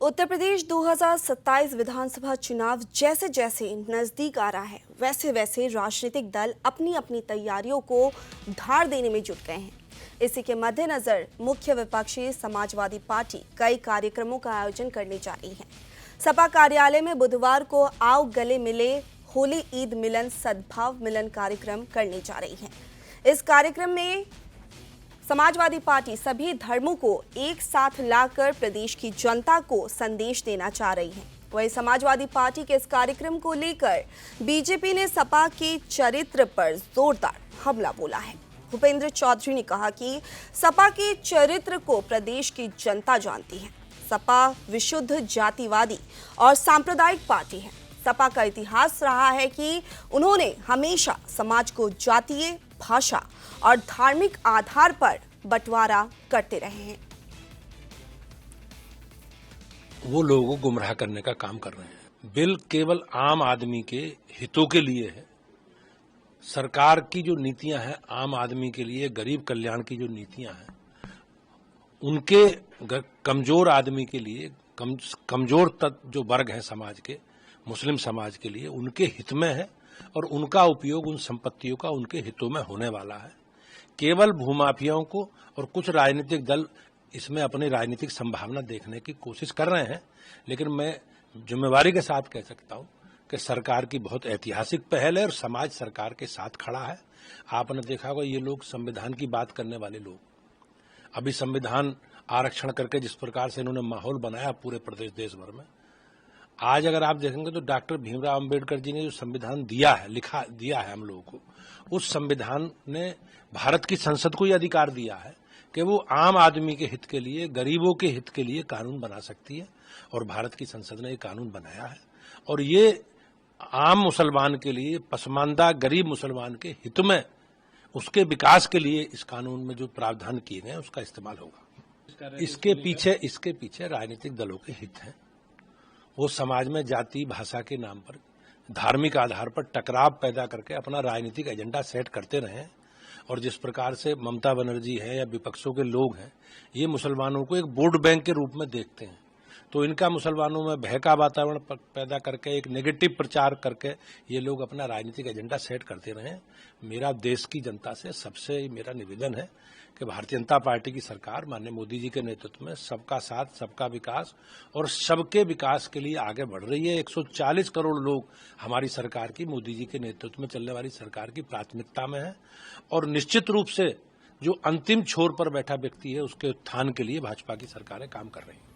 उत्तर प्रदेश 2027 विधानसभा चुनाव जैसे जैसे नजदीक आ रहा है, वैसे वैसे राजनीतिक दल अपनी अपनी तैयारियों को धार देने में जुट गए हैं। इसी के मद्देनजर मुख्य विपक्षी समाजवादी पार्टी कई कार्यक्रमों का आयोजन करने जा रही है। सपा कार्यालय में बुधवार को आओ गले मिले होली ईद मिलन सद्भाव मिलन कार्यक्रम करने जा रही है। इस कार्यक्रम में समाजवादी पार्टी सभी धर्मों को एक साथ लाकर प्रदेश की जनता को संदेश देना चाह रही है। वहीं समाजवादी पार्टी के इस कार्यक्रम को लेकर बीजेपी ने सपा के चरित्र पर जोरदार हमला बोला है। भूपेंद्र चौधरी ने कहा कि सपा के चरित्र को प्रदेश की जनता जानती है। सपा विशुद्ध जातिवादी और सांप्रदायिक पार्टी है। सपा का इतिहास रहा है कि उन्होंने हमेशा समाज को जातीय, भाषा और धार्मिक आधार पर बंटवारा करते रहे हैं। वो लोगों को गुमराह करने का काम कर रहे हैं। बिल केवल आम आदमी के हितों के लिए है। सरकार की जो नीतियां हैं आम आदमी के लिए, गरीब कल्याण की जो नीतियां हैं उनके कमजोर आदमी के लिए, कमजोर जो वर्ग है समाज के, मुस्लिम समाज के लिए उनके हित में है और उनका उपयोग उन संपत्तियों का उनके हितों में होने वाला है। केवल भूमाफियाओं को और कुछ राजनीतिक दल इसमें अपनी राजनीतिक संभावना देखने की कोशिश कर रहे हैं, लेकिन मैं जिम्मेवारी के साथ कह सकता हूं कि सरकार की बहुत ऐतिहासिक पहल है और समाज सरकार के साथ खड़ा है। आपने देखा होगा ये लोग संविधान की बात करने वाले लोग, अभी संविधान आरक्षण करके जिस प्रकार से इन्होंने माहौल बनाया पूरे प्रदेश देश भर में, आज अगर आप देखेंगे तो डॉक्टर भीमराव अंबेडकर जी ने जो संविधान दिया है हम लोगों को, उस संविधान ने भारत की संसद को यह अधिकार दिया है कि वो आम आदमी के हित के लिए, गरीबों के हित के लिए कानून बना सकती है और भारत की संसद ने ये कानून बनाया है और ये आम मुसलमान के लिए, पसमानदा गरीब मुसलमान के हित में, उसके विकास के लिए इस कानून में जो प्रावधान किए गए उसका इस्तेमाल होगा। इसके पीछे राजनीतिक दलों के हित हैं। वो समाज में जाति, भाषा के नाम पर, धार्मिक आधार पर टकराव पैदा करके अपना राजनीतिक एजेंडा सेट करते रहे और जिस प्रकार से ममता बनर्जी है या विपक्षों के लोग हैं, ये मुसलमानों को एक वोट बैंक के रूप में देखते हैं, तो इनका मुसलमानों में भय का वातावरण पैदा करके एक नेगेटिव प्रचार करके ये लोग अपना राजनीतिक एजेंडा सेट करते रहे। मेरा देश की जनता से सबसे मेरा निवेदन है कि भारतीय जनता पार्टी की सरकार माननीय मोदी जी के नेतृत्व में सबका साथ, सबका विकास और सबके विकास के लिए आगे बढ़ रही है। 140 करोड़ लोग हमारी सरकार की, मोदी जी के नेतृत्व में चलने वाली सरकार की प्राथमिकता में है और निश्चित रूप से जो अंतिम छोर पर बैठा व्यक्ति है उसके उत्थान के लिए भाजपा की सरकारें काम कर रही हैं।